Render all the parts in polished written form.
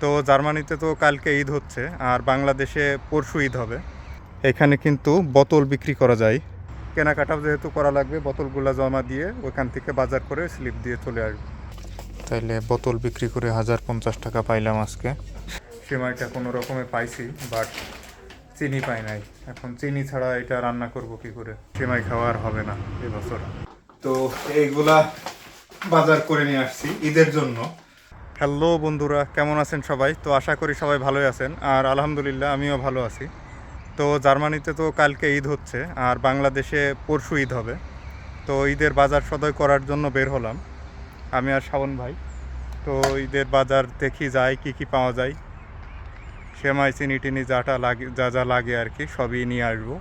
তো জার্মানিতে তো কালকে ঈদ হচ্ছে আর বাংলাদেশে পরশু ঈদ হবে। এখানে কিন্তু বোতল বিক্রি করা যায়। কেনাকাটা যেহেতু করা লাগবে, বোতলগুলো জমা দিয়ে ওইখান থেকে বাজার করে স্লিপ দিয়ে চলে আসবে। তাইলে বোতল বিক্রি করে 1050 টাকা পাইলাম আজকে। সেমাইটা কোনো রকমে পাইছি, বাট চিনি পাই নাই। এখন চিনি ছাড়া এটা রান্না করব কি করে? সেমাই খাওয়া আর হবে না এবছর। তো এইগুলা বাজার করে নিয়ে আসছি ঈদের জন্য। হ্যালো বন্ধুরা, কেমন আছেন সবাই? তো আশা করি সবাই ভালোই আছেন, আর আলহামদুলিল্লাহ আমিও ভালো আছি। তো জার্মানিতে তো কালকে ঈদ হচ্ছে আর বাংলাদেশে পরশু ঈদ হবে। তো ঈদের বাজার সদাই করার জন্য বের হলাম আমি আর শাওন ভাই। তো ঈদের বাজার দেখি যাই কি কি পাওয়া যায়। সেমাই চিনি টিনি যাটা লাগে, যা যা লাগে আর কি সবই নিয়ে আসবো।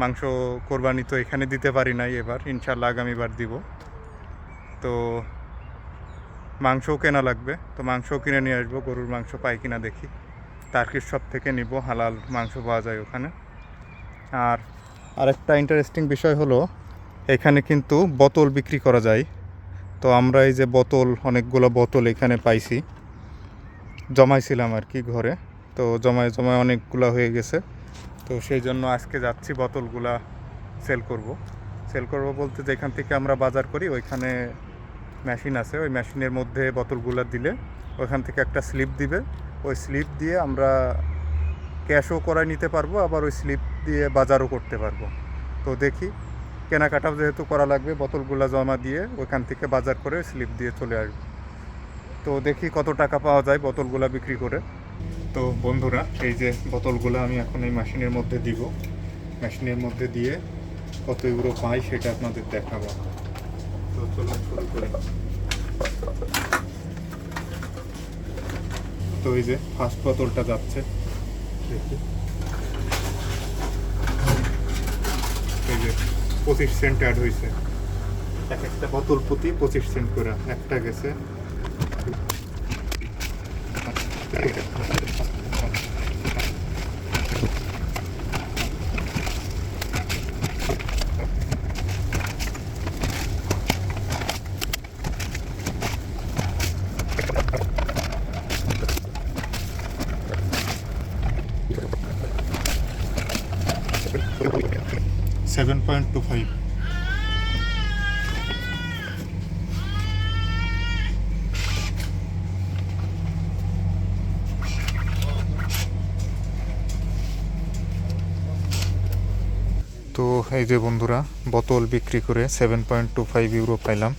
মাংস কোরবানি তো এখানে দিতে পারি নাই, এবার ইনশাল্লাহ আগামীবার দিব। তো মাংসও কেনা লাগবে, তো মাংসও কিনে নিয়ে আসবো। গরুর মাংস পাই কিনা দেখি, টার্কির শপ থেকে নিব, হালাল মাংস পাওয়া যায় ওখানে। আর আরেকটা ইন্টারেস্টিং বিষয় হলো, এখানে কিন্তু বোতল বিক্রি করা যায়। তো আমরা এই যে বোতল, অনেকগুলো বোতল এখানে পাইছি, জমাইছিলাম আর কি ঘরে। তো জমায় জমায় অনেকগুলো হয়ে গেছে। তো সেই জন্য আজকে যাচ্ছি বোতলগুলা সেল করব। সেল করব বলতে, যেখান থেকে আমরা বাজার করি ওইখানে মেশিন আছে, ওই মেশিনের মধ্যে বোতলগুলো দিলে ওইখান থেকে একটা স্লিপ দিবে। ওই স্লিপ দিয়ে আমরা ক্যাশও করায় নিতে পারবো, আবার ওই স্লিপ দিয়ে বাজারও করতে পারবো। তো দেখি, কেনাকাটাও যেহেতু করা লাগবে, বোতলগুলো জমা দিয়ে ওইখান থেকে বাজার করে স্লিপ দিয়ে চলে আসবো। তো দেখি কত টাকা পাওয়া যায় বোতলগুলো বিক্রি করে। তো বন্ধুরা, এই যে বোতলগুলো আমি এখন এই মেশিনের মধ্যে দিব। মেশিনের মধ্যে দিয়ে কত ইউরো পাই সেটা আপনাদের দেখাবো। তো চলুন শুরু করি। তো এই যে ফার্স্ট বোতলটা যাচ্ছে, দেখি। এই যে 25 সেন্ট অ্যাড হয়েছে, এক একটা বোতল প্রতি 25 সেন্ট করে একটা গেছে। 7.25। তো এই যে বন্ধুরা, বোতল বিক্রি করে 7.25 ইউরো পাইলাম।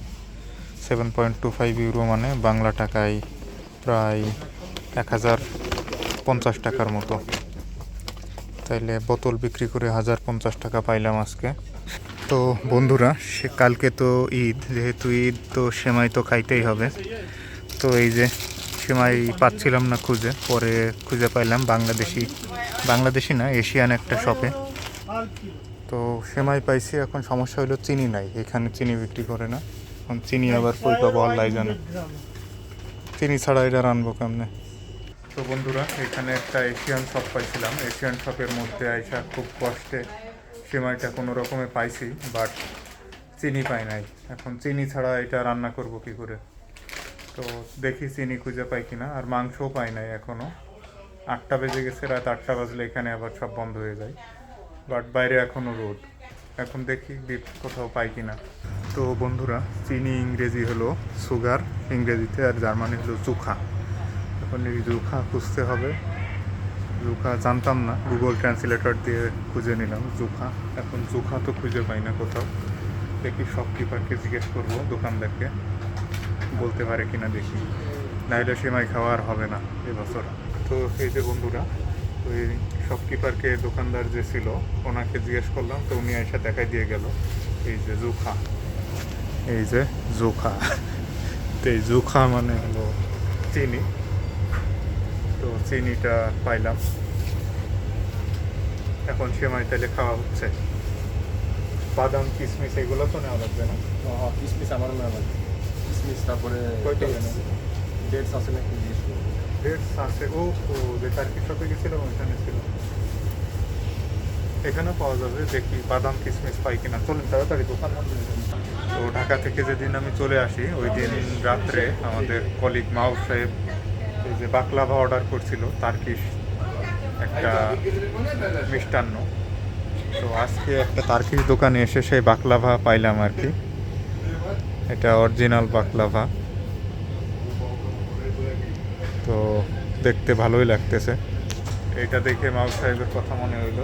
7.25 ইউরো মানে বাংলা টাকায় প্রায় 1050 টাকার মতো। তাইলে বোতল বিক্রি করে 1050 টাকা পাইলাম আজকে। তো বন্ধুরা, কালকে তো ঈদ, যেহেতু ঈদ তো সেমাই তো খাইতেই হবে। তো এই যে সেমাই পাচ্ছিলাম না খুঁজে, পরে খুঁজে পাইলাম বাংলাদেশি না, এশিয়ান একটা শপে। তো সেমাই পাইছি। এখন সমস্যা হলো চিনি নাই, এখানে চিনি বিক্রি করে না। এখন চিনি আবার কই পাবো আল্লাহ জানে, চিনি ছাড়া এটা রানবো কেমনে? তো বন্ধুরা, এখানে একটা এশিয়ান শপ পাইছিলাম। এশিয়ান শপের মধ্যে আইসা খুব কষ্টে সেমাইটা কোনো রকমে পাইছি, বাট চিনি পাই নাই। এখন চিনি ছাড়া এটা রান্না করব কি করে? তো দেখি চিনি খুঁজে পাই কিনা। আর মাংসও পাই নাই এখনও। 8টা বেজে গেছে, রাত 8টা বাজলে এখানে আবার সব বন্ধ হয়ে যায়। বাট বাইরে এখনও রোদ। এখন দেখি কোথাও পাই কিনা। তো বন্ধুরা, চিনি ইংরেজি হলো সুগার ইংরেজিতে, আর জার্মানি হলো জুখা। এখন এই জুখা খুঁজতে হবে। জুখা জানতাম না, গুগল ট্রান্সলেটর দিয়ে খুঁজে নিলাম জুখা। এখন জুখা তো খুঁজে পাই না কোথাও। দেখি শপকিপারকে জিজ্ঞেস করবো, দোকানদারকে বলতে পারে কিনা দেখি, নাইলে সেমাই খাওয়া আর হবে না এবছর। তো এই যে বন্ধুরা, ওই শপকিপারকে, দোকানদার যে ছিল ওনাকে জিজ্ঞেস করলাম, তো উনি এসে দেখাই দিয়ে গেল এই যে জুখা। এই যে জুখা, তো এই জুখা মানে হলো চিনি। তো চিনিটা পাইলাম। এখন সেমাই তাইলে খাওয়া হচ্ছে। বাদাম কিশমিশ এগুলো তো নেওয়া লাগবে না? কিসমিস আমারও নেওয়া লাগবে। কিসমিস, তারপরে কয়টা নেব? ডেটস আছে নাকি জিজ্ঞেস করবো। ডেটস আছে। ও ও, যে টার্কি শপে গেছিলাম ওইখানে ছিল। এখানেও পাওয়া যাবে, দেখি বাদাম কিশমিশ পাই কিনা। চলুন তাড়াতাড়ি দোকান বন্ধ হয়ে যাবে। তো ঢাকা থেকে যেদিন আমি চলে আসি, ওই দিন রাত্রে আমাদের কলিগ মাহবুব সাহেব এই যে বাকলাভা অর্ডার করছিল তার্কিশ একটা মিষ্টান্ন। তো আজকে একটা তার্কিশ দোকানে এসে সেই বাকলাভা পাইলাম আর কি। এটা অরিজিনাল বাকলাভা, তো দেখতে ভালোই লাগতেছে। এইটা দেখে মাউস সাহেবের কথা মনে হইলো।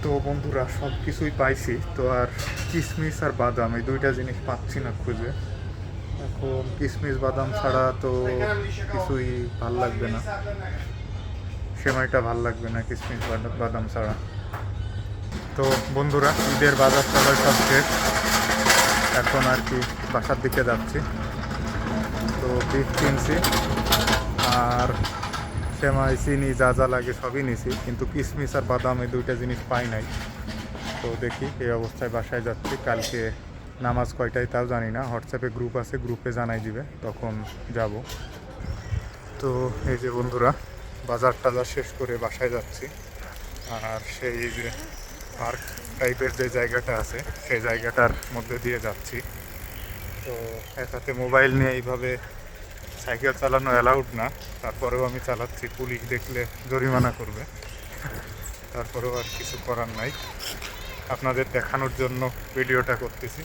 তো বন্ধুরা সব কিছুই পাইছি, তো আর কিশমিশ আর বাদাম এই দুইটা জিনিস পাচ্ছি না খুঁজে। এখন কিশমিশ বাদাম ছাড়া তো কিছুই ভাল লাগবে না, সেমাইটা ভাল লাগবে না কিশমিশ বাদাম ছাড়া। তো বন্ধুরা ঈদের বাজার টাজার সব শেষ, এখন আর কি বাসার দিকে যাচ্ছি। তো বিফ কিনছি আর সেমাই চিনি যা যা লাগে সবই নিছি, কিন্তু কিশমিশ আর বাদাম এই দুইটা জিনিস পাই নাই। তো দেখি এই অবস্থায় বাসায় যাচ্ছি। কালকে নামাজ কয়টায় তাও জানি না, হোয়াটসঅ্যাপে গ্রুপ আছে, গ্রুপে জানাই দিবে, তখন যাব। তো এই যে বন্ধুরা বাজার টাজার শেষ করে বাসায় যাচ্ছি। আর সেই যে পার্ক টাইপের যে জায়গাটা আছে সেই জায়গাটার মধ্যে দিয়ে যাচ্ছি। তো একাতে মোবাইল নিয়ে এইভাবে সাইকেল চালানো অ্যালাউড না, তারপরেও আমি চালাচ্ছি। পুলিশ দেখলে জরিমানা করবে, তারপরেও আর কিছু করার নাই। আপনাদের দেখানোর জন্য ভিডিওটা করতেছি।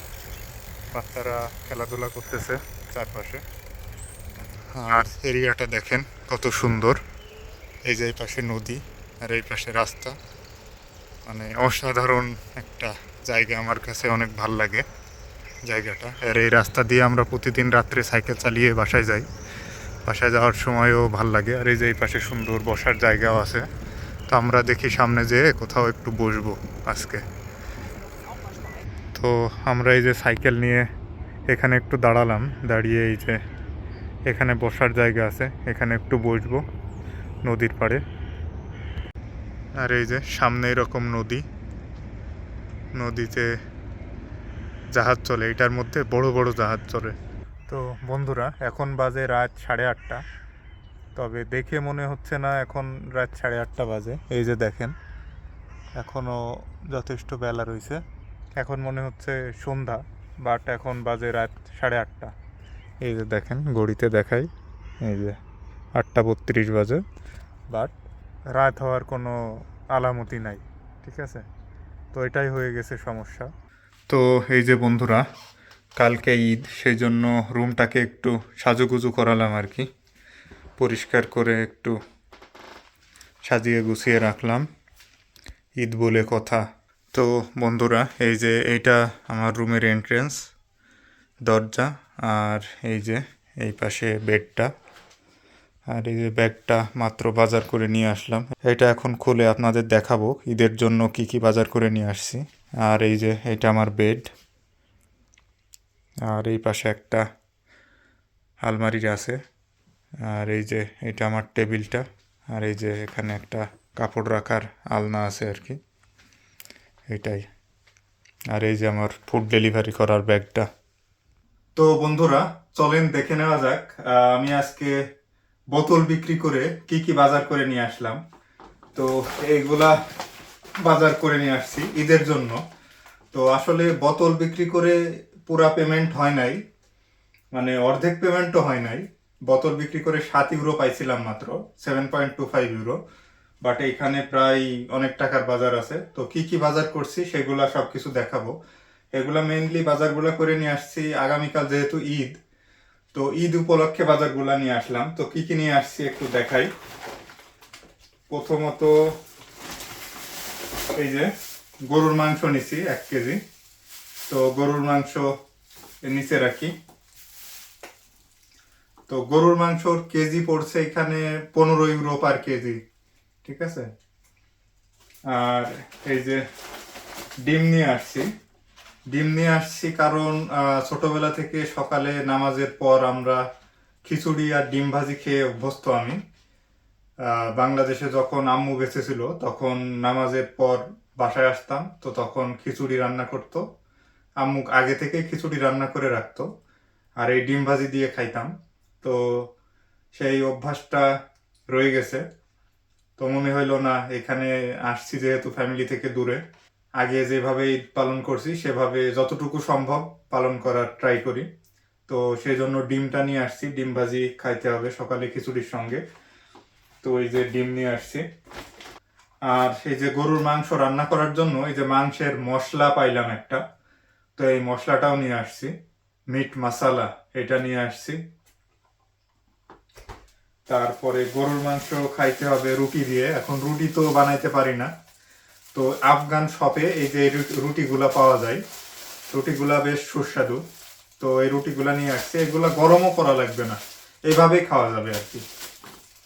বাচ্চারা খেলাধুলা করতেছে চারপাশে, আর এরিয়াটা দেখেন কত সুন্দর। এই যে এই পাশে নদী আর এই পাশে রাস্তা, মানে অসাধারণ একটা জায়গা। আমার কাছে অনেক ভাল লাগে জায়গাটা। আর এই রাস্তা দিয়ে আমরা প্রতিদিন রাত্রে সাইকেল চালিয়ে বাসায় যাই, বাসায় যাওয়ার সময়ও ভাল লাগে। আর এই যে এই পাশে সুন্দর বসার জায়গাও আছে। তো আমরা দেখি সামনে যেয়ে কোথাও একটু বসবো আজকে। তো আমরা এই যে সাইকেল নিয়ে এখানে একটু দাঁড়ালাম, দাঁড়িয়ে এই যে এখানে বসার জায়গা আছে, এখানে একটু বসবো নদীর পাড়ে। আর এই যে সামনে এরকম নদী, নদীতে জাহাজ চলে, এটার মধ্যে বড় বড় জাহাজ চলে। তো বন্ধুরা এখন বাজে রাত 8:30, তবে দেখে মনে হচ্ছে না এখন রাত 8:30 বাজে। এই যে দেখেন এখনও যথেষ্ট বেলা রয়েছে, এখন মনে হচ্ছে সন্ধ্যা, বাট এখন বাজে রাত 8:30। এই যে দেখেন ঘড়িতে দেখাই, এই যে 8:32 বাজে, বাট রাত হওয়ার কোনো আলামতি নাই। ঠিক আছে, তো এটাই হয়ে গেছে সমস্যা। তো এই যে বন্ধুরা কালকে ঈদ, সেই জন্য রুমটাকে একটু সাজুগুজু করালাম আর কি, পরিষ্কার করে একটু সাজিয়ে গুছিয়ে রাখলাম, ঈদ বলে কথা। তো বন্ধুরা এই যে এইটা আমার রুমের এন্ট্রেন্স দরজা, আর এই যে এই পাশে বেডটা, আর এই যে ব্যাগটা মাত্র বাজার করে নিয়ে আসলাম। এটা এখন খুলে আপনাদের দেখাবো ঈদের জন্য কি কি বাজার করে নিয়ে আসছি। আর এই যে এটা আমার বেড, আর এই পাশে একটা আলমারি আছে, আর এই যে এটা আমার টেবিলটা, আর এই যে এখানে একটা কাপড় রাখার আলনা আছে আর কি, এটাই। আর এই যে আমার ফুড ডেলিভারি করার ব্যাগটা। তো বন্ধুরা চলেন দেখে নেওয়া যাক আমি আজকে বোতল বিক্রি করে কি কি বাজার করে নিয়ে আসলাম। তো এইগুলা বাজার করে নিয়ে আসছি ঈদের জন্য। তো আসলে বোতল বিক্রি করে পুরা পেমেন্ট হয় নাই, মানে অর্ধেক পেমেন্টও হয় নাই। বোতল বিক্রি করে 7 ইউরো পাইছিলাম মাত্র, 7.25 ইউরো, বাট এইখানে প্রায় অনেক টাকার বাজার আছে। তো কি কি বাজার করছি সেগুলা সবকিছু দেখাবো। এগুলা মেইনলি বাজারগুলা করে নিয়ে আসছি আগামীকাল যেহেতু ঈদ, তো ঈদ উপলক্ষে বাজারগুলা নিয়ে আসলাম। তো কি কি নিয়ে আসছি একটু দেখাই। প্রথমত এই যে গরুর মাংস নিছি 1 কেজি। তো গরুর মাংস নিচে রাখি। তো গরুর মাংসর কেজি পড়ছে এখানে 15 ইউরো পার কেজি, ঠিক আছে। আর এই যে ডিম নিয়ে আসছি। ডিম নিয়ে আসছি কারণ ছোটবেলা থেকে সকালে নামাজের পর আমরা খিচুড়ি আর ডিম ভাজি খেয়ে অভ্যস্ত আমি। বাংলাদেশে যখন আম্মু বেঁচে ছিল তখন নামাজের পর বাসায় আসতাম, তো তখন খিচুড়ি রান্না করতো আম্মু, আগে থেকে খিচুড়ি রান্না করে রাখতো, আর এই ডিম ভাজি দিয়ে খাইতাম। তো সেই অভ্যাসটা রয়ে গেছে। তো মনে হইলো না এখানে আসছি যেহেতু ফ্যামিলি থেকে দূরে, আগে যেভাবে ঈদ পালন করছি সেভাবে যতটুকু সম্ভব পালন করার ট্রাই করি। তো সেই জন্য ডিমটা নিয়ে আসছি, ডিম ভাজি খাইতে হবে সকালে খিচুড়ির সঙ্গে। তো এই যে ডিম নিয়ে আসছি। আর এই যে গরুর মাংস রান্না করার জন্য এই যে মাংসের মশলা পাইলাম একটা, তো এই মশলাটাও নিয়ে আসছি, মিট মশলা এটা নিয়ে আসছি। তারপরে গরুর মাংস খাইতে হবে রুটি দিয়ে, এখন রুটি তো বানাইতে পারি না, তো আফগান শপে এই যে রুটিগুলা পাওয়া যায়, রুটিগুলা বেশ সুস্বাদু। তো এই রুটিগুলা নিয়ে আসছি, এগুলা গরমও করা লাগবে না, এইভাবেই খাওয়া যাবে আর কি।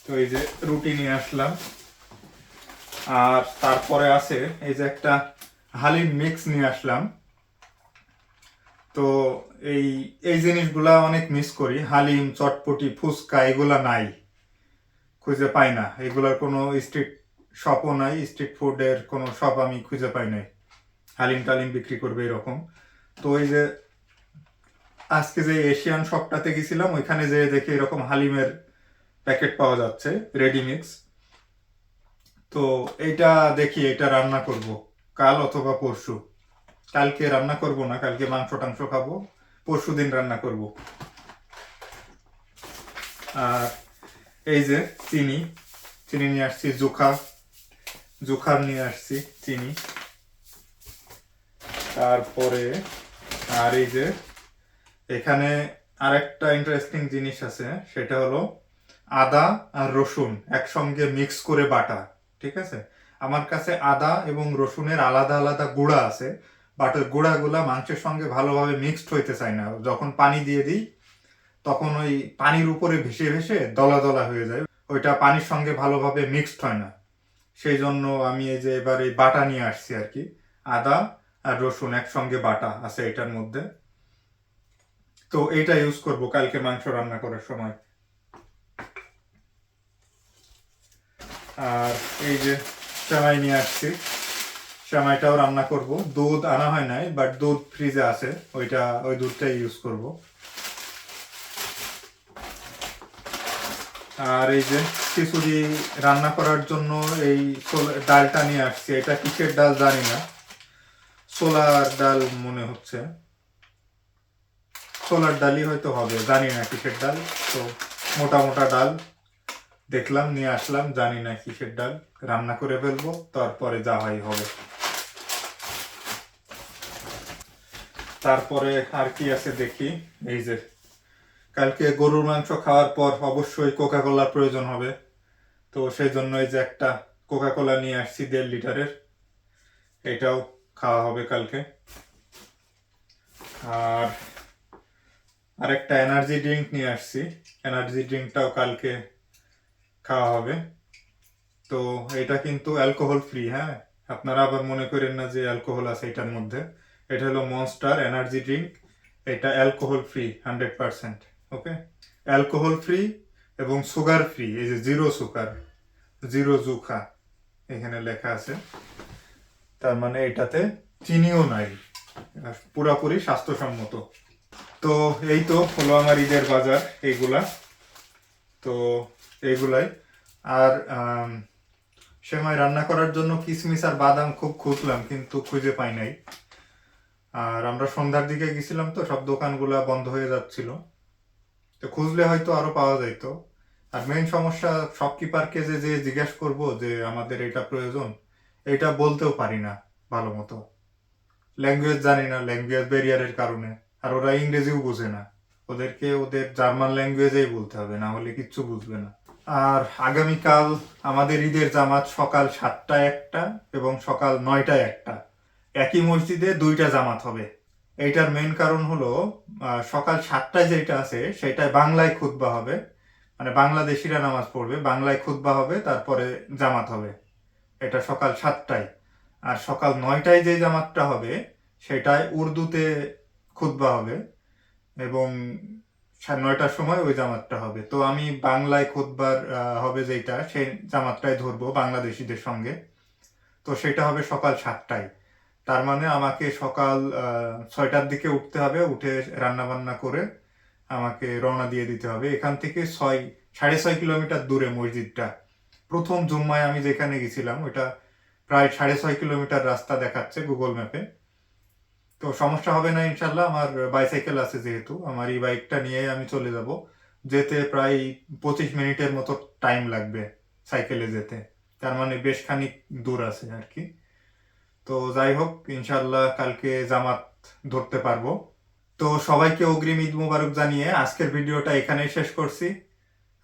তো এই যে রুটি নিয়ে আসলাম। আর তারপরে আছে এই যে একটা হালিম মিক্স নিয়ে আসলাম। তো এই এই জিনিসগুলা অনেক মিস করি, হালিম, চটপটি, ফুচকা এগুলা নাই, খুঁজে পাই না। এগুলার কোনো স্ট্রিট শপও নাই, স্ট্রিট ফুডের কোনো শপ আমি খুঁজে পাই নাই হালিম টালিম বিক্রি করবে এরকম। তো এই যে আজকে যে এশিয়ান শপটাতে গেছিলাম, ওইখানে যে দেখি এরকম হালিমের প্যাকেট পাওয়া যাচ্ছে রেডি মিক্স। তো এইটা দেখি, এটা রান্না করব কাল অথবা পরশু। কালকে রান্না করব না, কালকে মাংস টাংস খাবো, পরশু দিন রান্না করব। আর এই যে চিনি, চিনি নিয়ে আসছি, জুখার নিয়ে আসছি চিনি। তারপরে আর এই যে এখানে আরেকটা ইন্টারেস্টিং জিনিস আছে, সেটা হলো আদা আর রসুন একসঙ্গে মিক্স করে বাটা। ঠিক আছে, আমার কাছে আদা এবং রসুনের আলাদা আলাদা গুঁড়া আছে, বাট ওই গুঁড়াগুলা মাংসের সঙ্গে ভালোভাবে মিক্সড হইতে চায় না। যখন পানি দিয়ে দিই তখন ওই পানির উপরে ভেসে ভেসে দলা দলা হয়ে যায়, ওইটা পানির সঙ্গে ভালোভাবে মিক্সড হয় না। সেই জন্য আমি এই যে এবার এই বাটা নিয়ে আসছি আর কি, আদা আর রসুন একসঙ্গে বাটা আছে এটার মধ্যে। তো এইটা ইউজ করব কালকে মাংস রান্না করার সময়। আর এই যে সেমাই নিয়ে আসছি, সেমাইটাও রান্না করব। দুধ আনা হয় নাই, বাট দুধ ফ্রিজে আছে, ওই দুধটাই ইউজ করব। আর এই যে খিচুড়ি রান্না করার জন্য এই ডালটা নিয়ে আসছি, এটা কিসের ডাল জানি না, ছোলার ডাল মনে হচ্ছে, ছোলার ডালই হয়তো হবে, জানি না কিসের ডাল। তো মোটা মোটা ডাল দেখলাম, নিয়ে আসলাম, জানি না কিসের ডাল, রান্না করে ফেলবো, তারপরে যা হয় হবে। তারপরে আর কি আছে দেখি, এই যে কালকে গরুর মাংস খাওয়ার পর অবশ্যই কোকা কোলার প্রয়োজন হবে, তো সেই জন্য এই যে একটা কোকা কোলা নিয়ে আসছি 1.5 লিটারের, এটাও খাওয়া হবে কালকে। আর আরেকটা এনার্জি ড্রিঙ্ক নিয়ে আসছি, এনার্জি ড্রিঙ্কটাও কালকে খাওয়া হবে। তো এটা কিন্তু অ্যালকোহল ফ্রি, হ্যাঁ, আপনারা আবার মনে করেন না যে অ্যালকোহল আছে এটার মধ্যে। এটা হলো মনস্টার এনার্জি ড্রিঙ্ক, এটা অ্যালকোহল ফ্রি 100%। ওকে, অ্যালকোহল ফ্রি এবং সুগার ফ্রি, এই যে জিরো সুগার, জিরো জুখা এখানে লেখা আছে, তার মানে এটাতে চিনিও নাই, পুরাপুরি স্বাস্থ্যসম্মত। তো এই তো হলো আমার ঈদের বাজার এইগুলা। তো এইগুলাই। আর সেমাই রান্না করার জন্য কিশমিশ আর বাদাম খুব খুঁজলাম, কিন্তু খুঁজে পাই নাই। আর আমরা সন্ধ্যার দিকে গেছিলাম, তো সব দোকানগুলা বন্ধ হয়ে যাচ্ছিল, তো খুঁজলে হয়তো আরো পাওয়া যাইতো। আর মেইন সমস্যা, শপকিপারকে যে জিজ্ঞেস করব যে আমাদের এটা প্রয়োজন, এটা বলতেও পারি না ভালো মতো, ল্যাঙ্গুয়েজ জানি না, ল্যাঙ্গুয়েজ ব্যারিয়ারের কারণে। আর ওরা ইংরেজিও বুঝে না, ওদেরকে ওদের জার্মান ল্যাঙ্গুয়েজেই বলতে হবে, না হলে কিচ্ছু বুঝবে না। আর আগামীকাল আমাদের ঈদের জামাত সকাল 7টায় একটা এবং সকাল 9টায় একটা, একই মসজিদে 2টা জামাত হবে। এইটার মেইন কারণ হলো সকাল 7টায় যেটা আছে সেটায় বাংলায় খুতবা হবে, মানে বাংলাদেশিরা নামাজ পড়বে, বাংলায় খুতবা হবে, তারপরে জামাত হবে, এটা সকাল 7টায়। আর সকাল 9টায় যে জামাতটা হবে সেটায় উর্দুতে খুতবা হবে, এবং 9টার সময় ওই জামাতটা হবে। তো আমি বাংলায় খুতবার হবে যেটা, সেই জামাতটাই ধরবো বাংলাদেশিদের সঙ্গে। তো সেটা হবে সকাল 7টায়। তার মানে আমাকে সকাল 6টার দিকে উঠতে হবে, উঠে রান্না বান্না করে আমাকে রওনা দিয়ে দিতে হবে। এখান থেকে 6.5 কিলোমিটার দূরে মসজিদটা। প্রথম জুম্মায় আমি যেখানে গেছিলাম ওইটা প্রায় 6.5 কিলোমিটার রাস্তা দেখাচ্ছে গুগল ম্যাপে। তো সমস্যা হবে না ইনশাল্লাহ, আমার বাইসাইকেল আছে যেহেতু, আমার এই বাইকটা নিয়ে আমি চলে যাব। যেতে প্রায় 25 মিনিটের মতো টাইম লাগবে সাইকেলে যেতে, তার মানে বেশ খানিক দূর আছে আর কি। তো যাই হোক, ইনশাল্লাহ কালকে জামাত ধরতে পারবো। তো সবাইকে অগ্রিম ঈদ মোবারক জানিয়ে আজকের ভিডিওটা এখানেই শেষ করছি।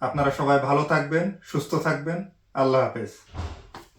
আপনারা সবাই ভালো থাকবেন, সুস্থ থাকবেন। আল্লাহ হাফেজ।